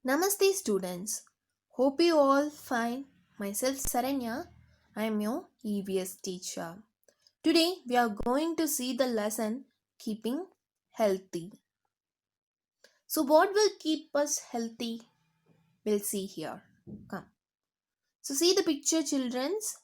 Namaste students. Hope you all fine. Myself Saranya. I am your EVS teacher. Today we are going to see the lesson keeping healthy. So what will keep us healthy? We'll see here. Come. So see the picture children's.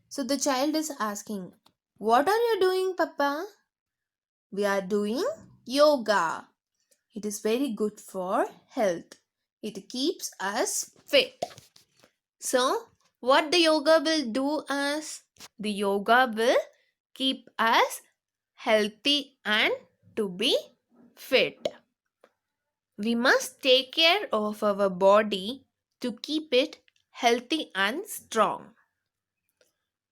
So the child is asking, "What are you doing, Papa?" We are doing yoga. It is very good for health. It keeps us fit. So, what the yoga will do is the yoga will keep us healthy and to be fit. We must take care of our body to keep it healthy and strong.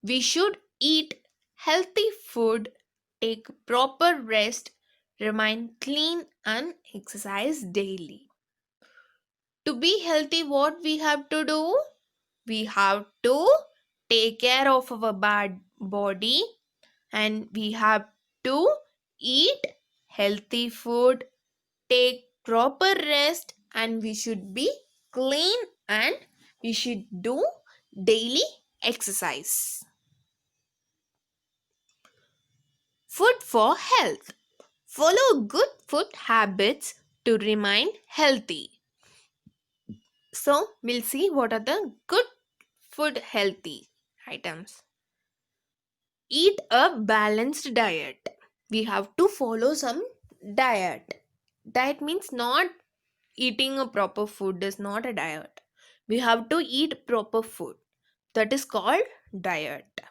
We should eat healthy food, take proper rest, remain clean, and exercise daily. To be healthy, what we have to do? We have to take care of our bad body and we have to eat healthy food, take proper rest, and we should be clean and we should do daily exercise. Food for health. Follow good food habits to remain healthy. So, we'll see what are the good food healthy items. Eat a balanced diet. We have to follow some diet. Diet means not eating a proper food is not a diet. We have to eat proper food. That is called diet.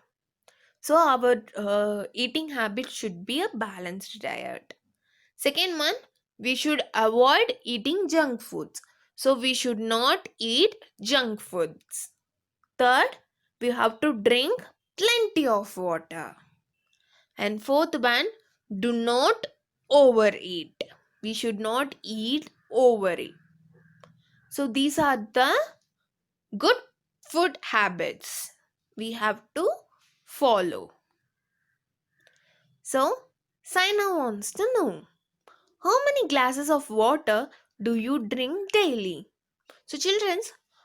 So our eating habit should be a balanced diet. Second one, we should avoid eating junk foods. So we should not eat junk foods. Third, we have to drink plenty of water. And fourth one, do not overeat. We should not eat overeat. So these are the good food habits we have to follow. So Saina wants to know, how many glasses of water do you drink daily? So children,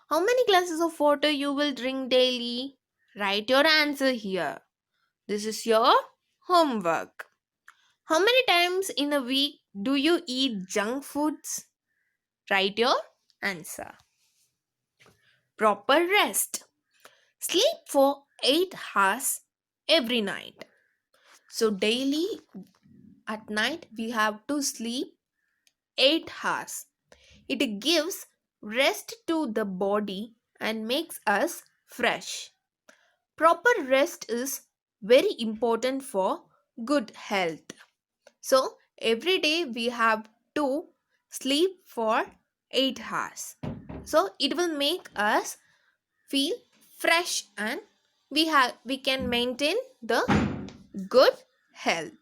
how many glasses of water you will drink daily? Write your answer here. This is your homework. How many times in a week do you eat junk foods? Write your answer. Proper rest. Sleep for 8 hours every night. So, daily at night we have to sleep 8 hours. It gives rest to the body and makes us fresh. Proper rest is very important for good health. So, every day we have to sleep for 8 hours. So, it will make us feel fresh and we can maintain the good health.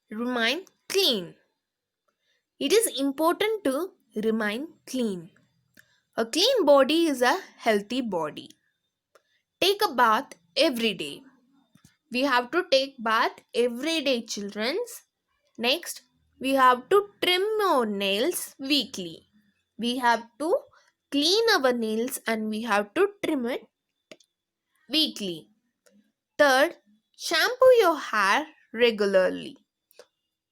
Remain clean. It is important to remain clean. A clean body is a healthy body. Take a bath every day. We have to take bath every day, children's. Next, we have to trim our nails weekly. We have to clean our nails and we have to trim it weekly. Third, shampoo your hair regularly.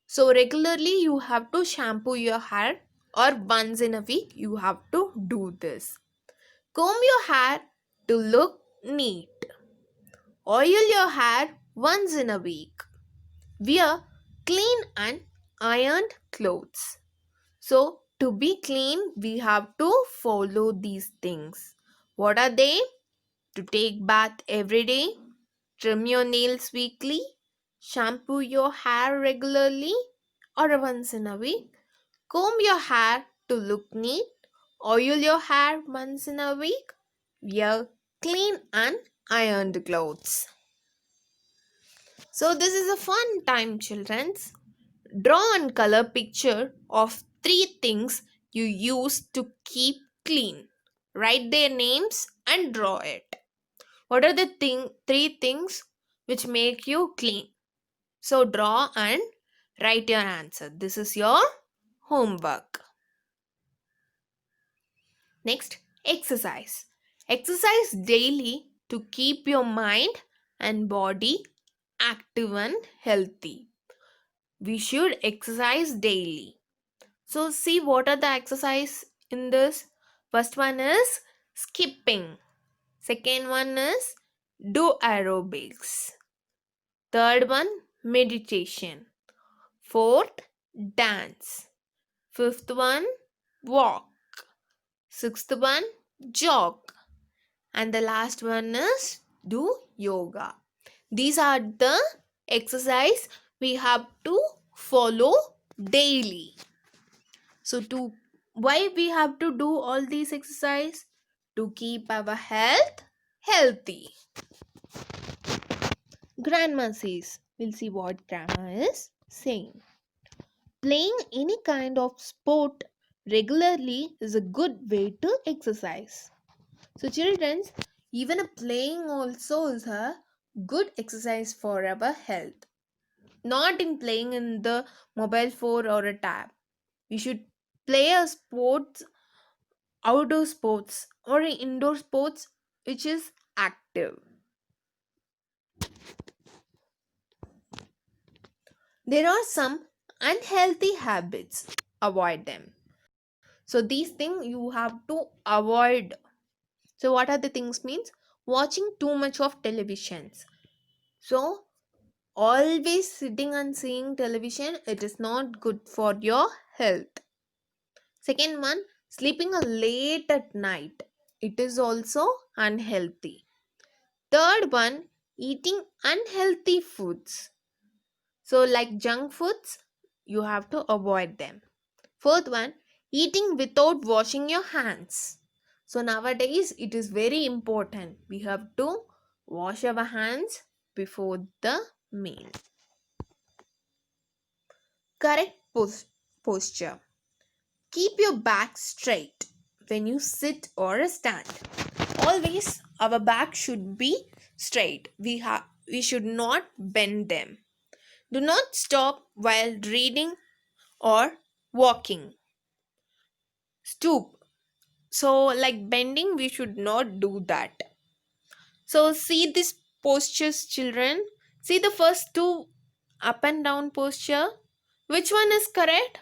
So regularly you have to shampoo your hair or once in a week you have to do this. Comb your hair to look neat. Oil your hair once in a week. Wear clean and ironed clothes. So, to be clean, we have to follow these things. What are they? To take bath every day, trim your nails weekly, shampoo your hair regularly or once in a week, comb your hair to look neat, oil your hair once in a week, wear clean and ironed clothes. So this is a fun time, childrens. Draw and color picture of three things you use to keep clean. Write their names and draw it. What are the three things which make you clean? So draw and write your answer. This is your homework. Next, exercise. Exercise daily to keep your mind and body active and healthy. We should exercise daily. So, see what are the exercise in this. First one is skipping. Second one is do aerobics. Third one, meditation. Fourth, dance. Fifth one, walk. Sixth one, jog. And the last one is do yoga. These are the exercise we have to follow daily. So to why we have to do all these exercise? To keep our health healthy. Grandma says, we'll see what grandma is saying. Playing any kind of sport regularly is a good way to exercise. So, children, even a playing also is a good exercise for our health. Not in playing in the mobile phone or a tab. We should play a sports, outdoor sports or indoor sports which is active. There are some unhealthy habits. Avoid them. So these things you have to avoid. So what are the things means? Watching too much of televisions. So always sitting and seeing television, it is not good for your health. Second one, sleeping late at night. It is also unhealthy. Third one, eating unhealthy foods. So like junk foods, you have to avoid them. Fourth one, eating without washing your hands. So nowadays it is very important. We have to wash our hands before the meal. Correct posture. Keep your back straight when you sit or stand. Always our back should be straight. We should not bend them. Do not stop while reading or walking. Stoop. So like bending we should not do that. So see this postures, children. See the first two up and down posture. Which one is correct?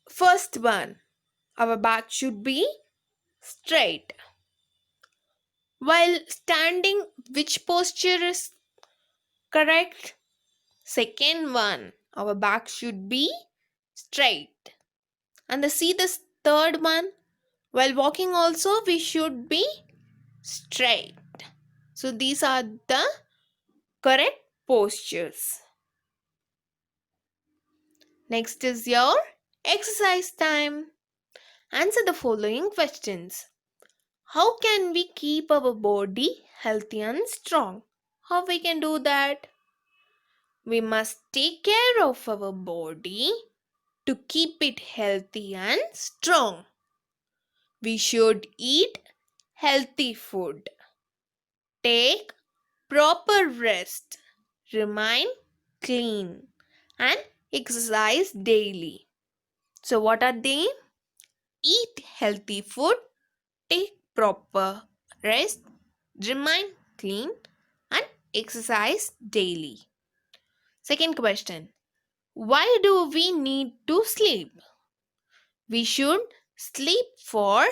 First one. Our back should be straight. While standing, which posture is correct? Second one. Our back should be straight. And see this third one. While walking also we should be straight. So these are the correct postures. Next is your exercise time. Answer the following questions. How can we keep our body healthy and strong? How we can do that? We must take care of our body to keep it healthy and strong. We should eat healthy food. Take proper rest. Remain clean and exercise daily. So what are they? Eat healthy food, take proper rest, remain clean, and exercise daily. Second question. Why do we need to sleep? We should sleep for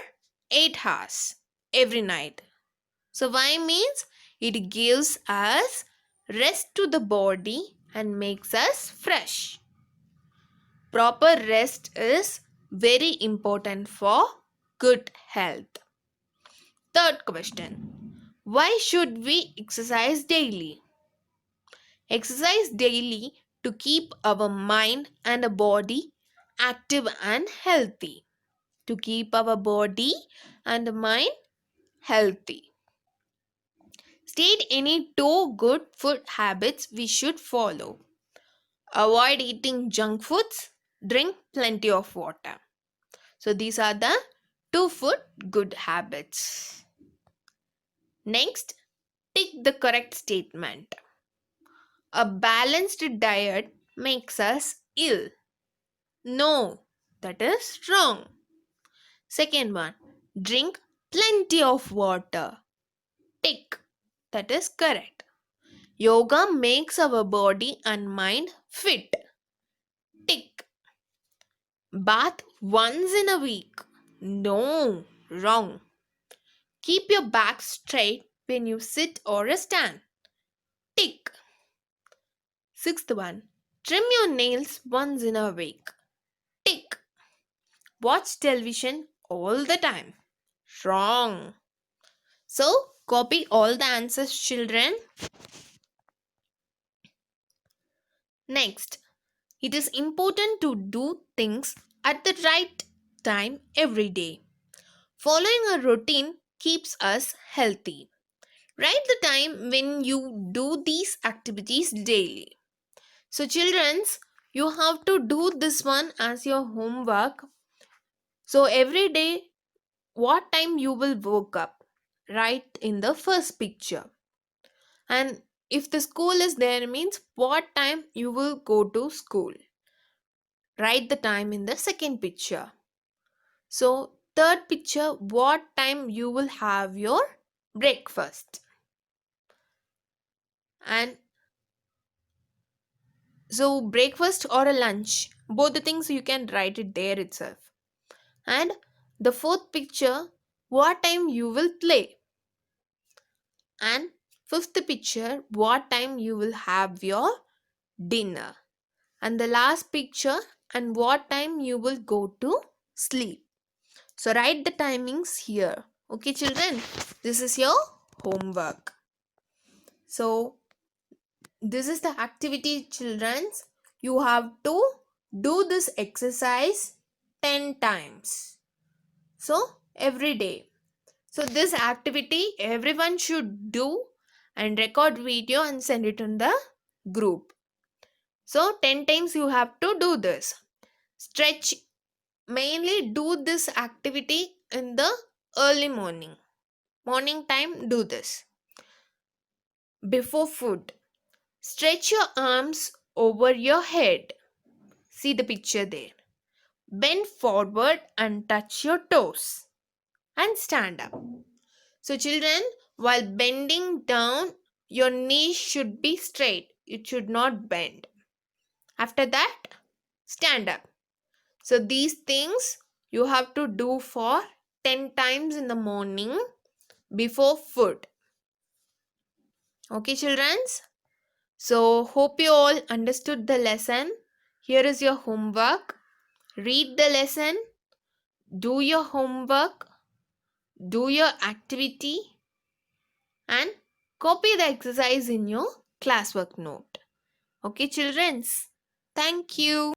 8 hours every night. So why means it gives us rest to the body and makes us fresh. Proper rest is very important for good health. Third question. Why should we exercise daily? Exercise daily to keep our mind and body active and healthy. To keep our body and mind healthy. State any two good food habits we should follow. Avoid eating junk foods. Drink plenty of water. So these are the two food good habits. Next, tick the correct statement. A balanced diet makes us ill. No, that is wrong. Second one, drink plenty of water. Tick, that is correct. Yoga makes our body and mind fit. Tick. Bath once in a week. No, wrong. Keep your back straight when you sit or stand. Tick. Sixth one. Trim your nails once in a week. Tick. Watch television all the time. Wrong. So, copy all the answers, children. Next, it is important to do things at the right time every day. Following a routine keeps us healthy. Write the time when you do these activities daily. So, childrens, you have to do this one as your homework. So, every day, what time you will wake up? Write in the first picture. And if the school is there, means what time you will go to school. Write the time in the second picture. So, third picture, what time you will have your breakfast. And so, breakfast or a lunch, both the things you can write it there itself. And the fourth picture, what time you will play. And fifth picture, what time you will have your dinner. And the last picture, and what time you will go to sleep. So, write the timings here. Okay, children, this is your homework. So, this is the activity, childrens. You have to do this exercise 10 times. So, every day. So, this activity everyone should do and record video and send it in the group. So, 10 times you have to do this. Stretch, mainly do this activity in the early morning. Morning time, do this. Before food, stretch your arms over your head. See the picture there. Bend forward and touch your toes. And stand up. So, children, while bending down, your knees should be straight. It should not bend. After that, stand up. So, these things you have to do for 10 times in the morning before food. Okay, children? So, hope you all understood the lesson. Here is your homework. Read the lesson, do your homework, do your activity, and copy the exercise in your classwork note. Okay, children? Thank you.